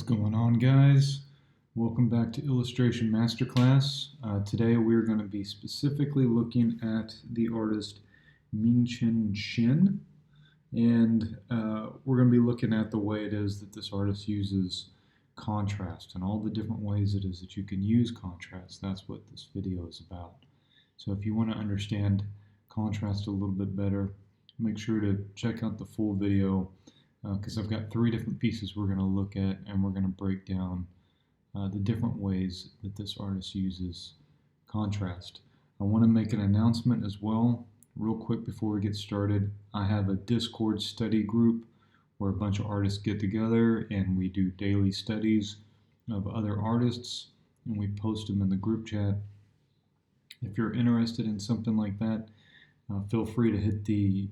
What's going on, guys? Welcome back to Illustration Masterclass. Today we're going to be specifically looking at the artist Mingchen, and we're going to be looking at the way it is that this artist uses contrast and all the different ways it is that you can use contrast. That's what this video is about. So if you want to understand contrast a little bit better, make sure to check out the full video, because I've got 3 different pieces we're going to look at, and we're going to break down the different ways that this artist uses contrast. I want to make an announcement as well, real quick before we get started. I have a Discord study group where a bunch of artists get together and we do daily studies of other artists, and we post them in the group chat. If you're interested in something like that, feel free to hit the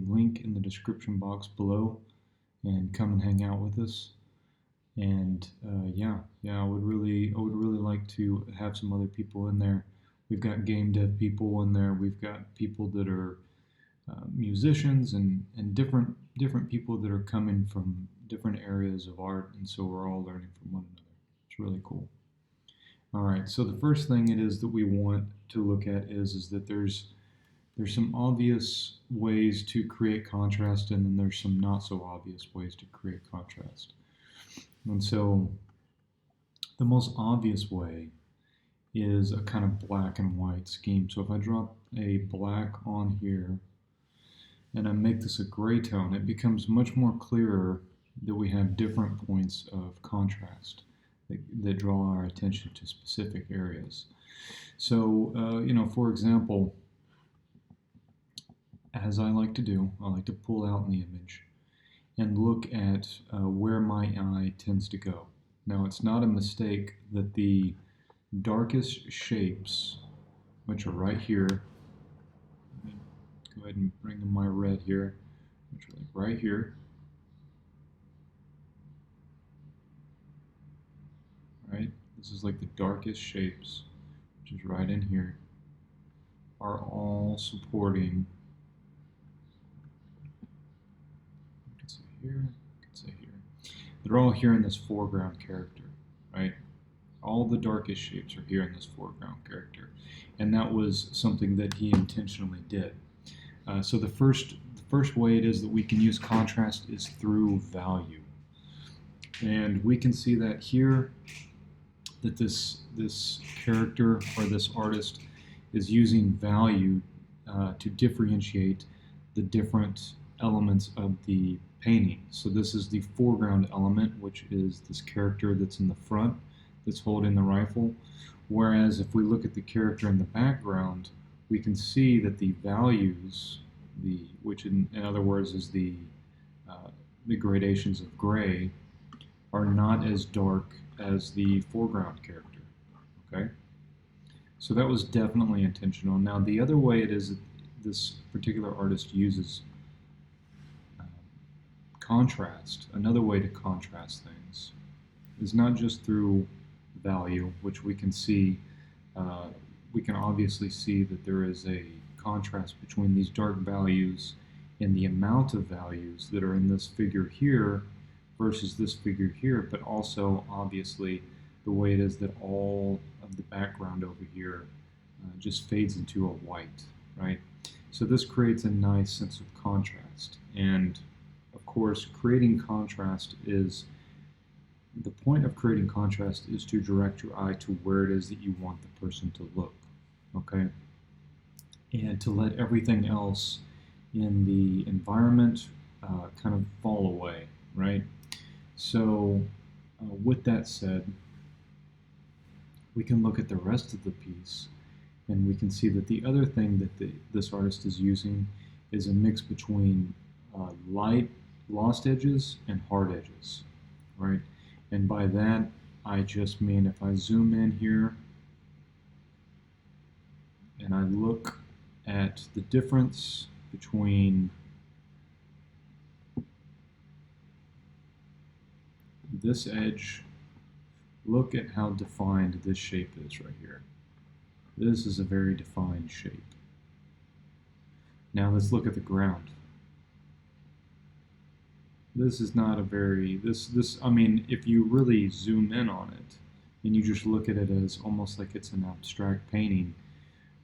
link in the description box below and come and hang out with us. And I would really like to have some other people in there. We've got game dev people in there. We've got people that are musicians and different people that are coming from different areas of art, and so we're all learning from one another. It's really cool. All right, so the first thing it is that we want to look at is that there's some obvious ways to create contrast, and then there's some not so obvious ways to create contrast. And so the most obvious way is a kind of black and white scheme. So if I drop a black on here and I make this a gray tone, it becomes much more clearer that we have different points of contrast that draw our attention to specific areas. So, for example, as I like to do, I like to pull out in the image and look at where my eye tends to go. Now, it's not a mistake that the darkest shapes, which are right here, let me go ahead and bring in my red here, which are like right here, right? This is like the darkest shapes, which is right in here, are all supporting. Here, I could say here. They're all here in this foreground character, right? All the darkest shapes are here in this foreground character, and that was something that he intentionally did. So the first way it is that we can use contrast is through value, and we can see that here that this character or this artist is using value to differentiate the different elements of the painting. So this is the foreground element, which is this character that's in the front that's holding the rifle. Whereas if we look at the character in the background, we can see that the values, which in other words is the gradations of gray, are not as dark as the foreground character. Okay, so that was definitely intentional. Now the other way it is that this particular artist uses contrast, another way to contrast things, is not just through value, which we can see, we can obviously see that there is a contrast between these dark values and the amount of values that are in this figure here versus this figure here, but also obviously the way it is that all of the background over here just fades into a white, right? So this creates a nice sense of contrast. And of course, creating contrast is, the point of creating contrast is to direct your eye to where it is that you want the person to look, okay? And to let everything else in the environment kind of fall away, right? So with that said, we can look at the rest of the piece and we can see that the other thing that this artist is using is a mix between light, lost edges and hard edges, right? And by that, I just mean if I zoom in here and I look at the difference between this edge, look at how defined this shape is right here. This is a very defined shape. Now let's look at the ground. This is not a very, I mean, if you really zoom in on it and you just look at it as almost like it's an abstract painting,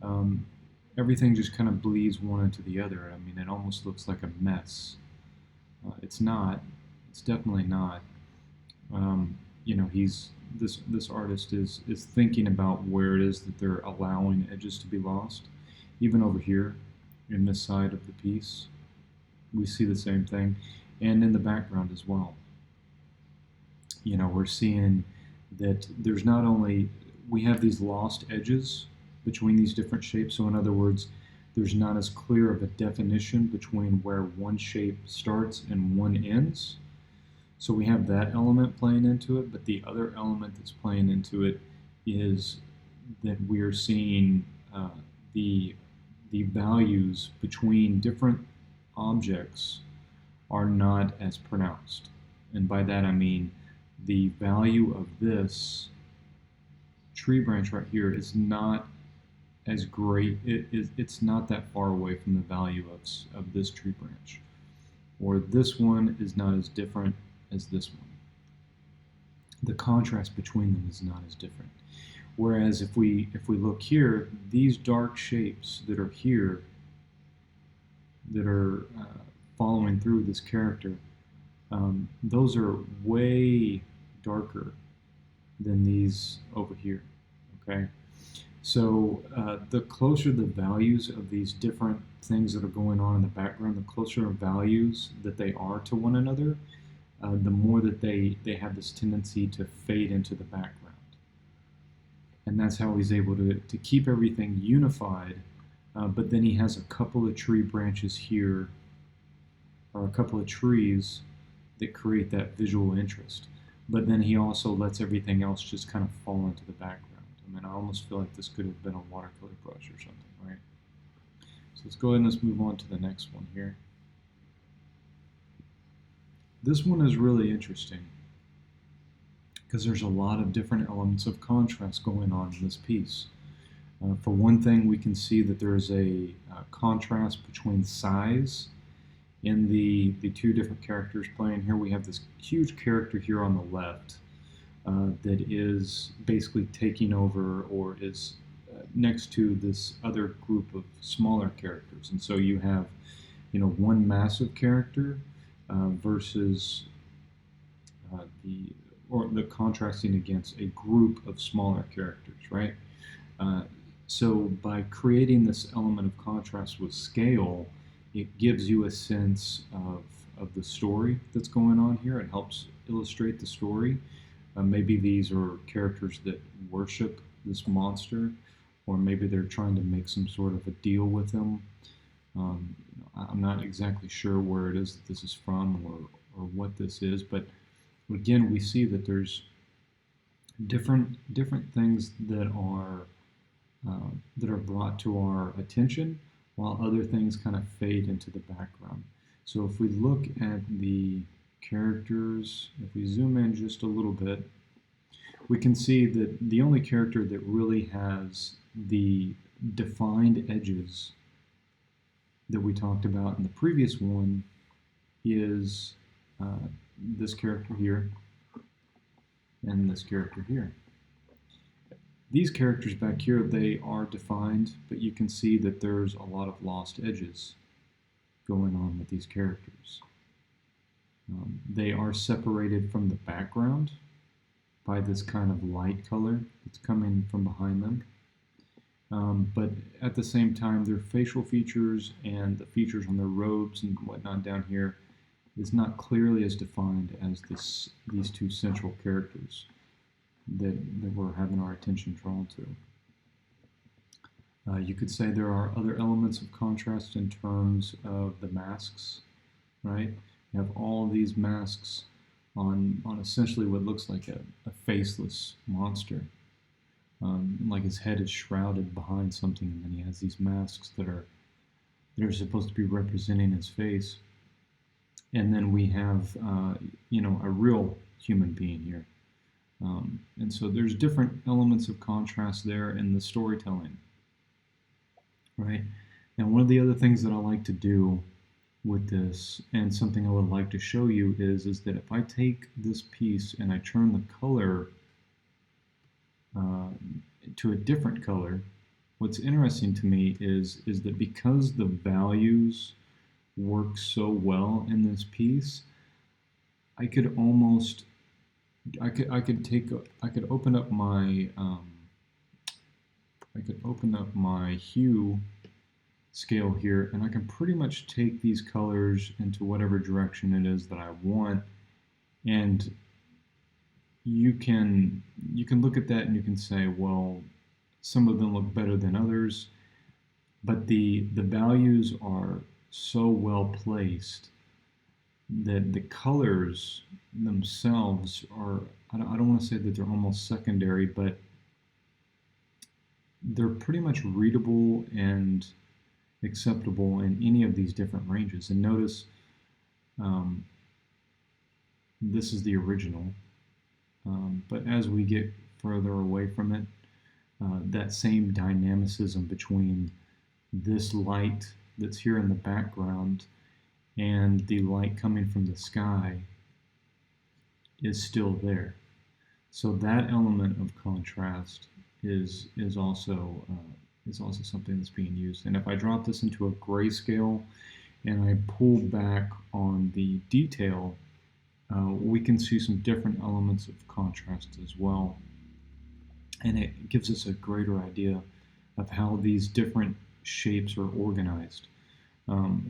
um, everything just kind of bleeds one into the other. I mean, it almost looks like a mess. It's not. It's definitely not. Um, this artist is thinking about where it is that they're allowing edges to be lost. Even over here, in this side of the piece, we see the same thing, and in the background as well. We're seeing that there's not only we have these lost edges between these different shapes. So in other words, there's not as clear of a definition between where one shape starts and one ends. So we have that element playing into it, but the other element that's playing into it is that we're seeing the the values between different objects are not as pronounced. And by that I mean the value of this tree branch right here is not as great. It's not that far away from the value of this tree branch. Or this one is not as different as this one. The contrast between them is not as different. Whereas if we look here, these dark shapes that are here, that are following through this character, those are way darker than these over here. Okay, so the closer the values of these different things that are going on in the background, the closer values that they are to one another, the more that they have this tendency to fade into the background. And that's how he's able to keep everything unified, but then he has a couple of tree branches here, or a couple of trees that create that visual interest. But then he also lets everything else just kind of fall into the background. I mean, I almost feel like this could have been a watercolor brush or something, right? So let's go ahead and let's move on to the next one here. This one is really interesting because there's a lot of different elements of contrast going on in this piece. For one thing, we can see that there is a contrast between size in the two different characters playing. Here we have this huge character here on the left that is basically taking over, or is next to this other group of smaller characters. And so you have, one massive character versus the contrasting against a group of smaller characters, right? So by creating this element of contrast with scale, it gives you a sense of the story that's going on here. It helps illustrate the story. Maybe these are characters that worship this monster, or maybe they're trying to make some sort of a deal with him. I'm not exactly sure where it is that this is from, or what this is, but again, we see that there's different things that are brought to our attention, while other things kind of fade into the background. So if we look at the characters, if we zoom in just a little bit, we can see that the only character that really has the defined edges that we talked about in the previous one is this character here and this character here. These characters back here, they are defined, but you can see that there's a lot of lost edges going on with these characters. They are separated from the background by this kind of light color that's coming from behind them. But at the same time, their facial features and the features on their robes and whatnot down here is not clearly as defined as these two central characters that we're having our attention drawn to. You could say there are other elements of contrast in terms of the masks, right? You have all these masks on essentially what looks like a faceless monster. Like his head is shrouded behind something, and then he has these masks that are supposed to be representing his face. And then we have, a real human being here. And so there's different elements of contrast there in the storytelling, right? And one of the other things that I like to do with this, and something I would like to show you is that if I take this piece and I turn the color to a different color, what's interesting to me is that because the values work so well in this piece, I could almost I could open up my hue scale here, and I can pretty much take these colors into whatever direction it is that I want, and you can look at that and you can say, well, some of them look better than others, but the values are so well placed that the colors themselves are, I don't want to say that they're almost secondary, but they're pretty much readable and acceptable in any of these different ranges. And notice this is the original, but as we get further away from it, that same dynamicism between this light that's here in the background and the light coming from the sky is still there. So that element of contrast is also something that's being used. And if I drop this into a grayscale and I pull back on the detail, we can see some different elements of contrast as well. And it gives us a greater idea of how these different shapes are organized.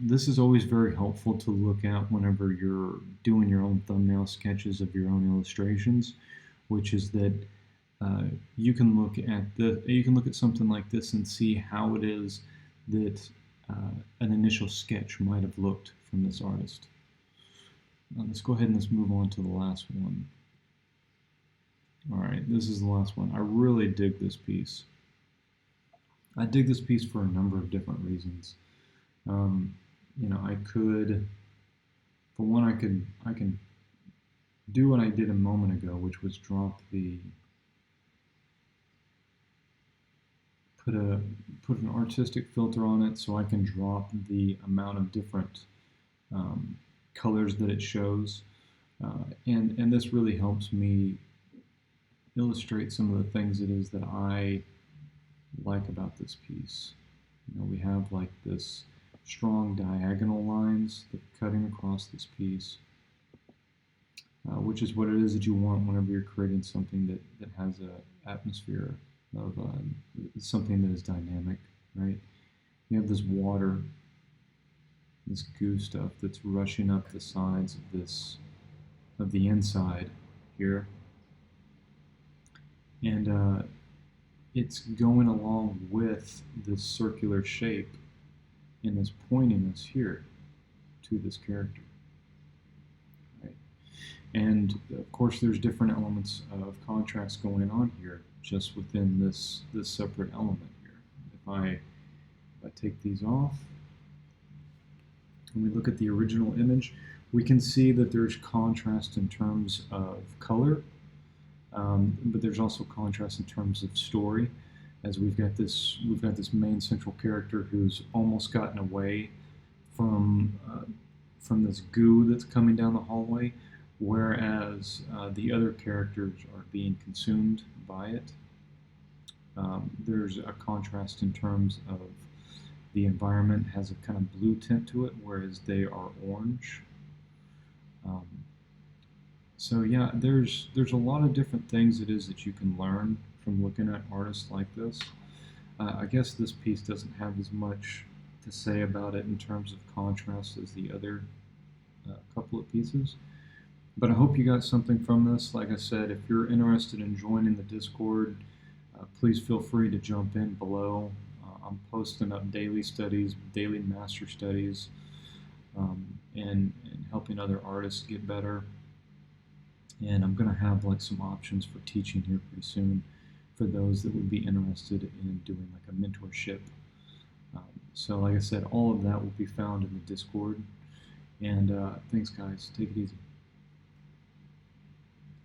This is always very helpful to look at whenever you're doing your own thumbnail sketches of your own illustrations, which is that you can look at something like this and see how it is that an initial sketch might have looked from this artist. Let's go ahead and let's move on to the last one. All right, this is the last one. I really dig this piece. I dig this piece for a number of different reasons. You know, I could, for one, I can do what I did a moment ago, which was drop the, put an artistic filter on it, so I can drop the amount of different colors that it shows, and this really helps me illustrate some of the things it is that I like about this piece. You know, we have like this strong diagonal lines that are cutting across this piece, which is what it is that you want whenever you're creating something that has an atmosphere of something that is dynamic, right? You have this water, this goo stuff that's rushing up the sides of the inside here, and it's going along with this circular shape and is pointing us here to this character, right? And of course there's different elements of contrast going on here just within this separate element here. If I take these off and we look at the original image, we can see that there's contrast in terms of color, but there's also contrast in terms of story, as we've got this main central character who's almost gotten away from this goo that's coming down the hallway, whereas the other characters are being consumed by it. There's a contrast in terms of the environment has a kind of blue tint to it, whereas they are orange. So yeah, there's a lot of different things it is that you can learn from looking at artists like this. I guess this piece doesn't have as much to say about it in terms of contrast as the other couple of pieces. But I hope you got something from this. Like I said, if you're interested in joining the Discord, please feel free to jump in below. I'm posting up daily studies, daily master studies, and helping other artists get better. And I'm going to have like some options for teaching here pretty soon for those that would be interested in doing like a mentorship. So like I said, all of that will be found in the Discord. And thanks guys, take it easy.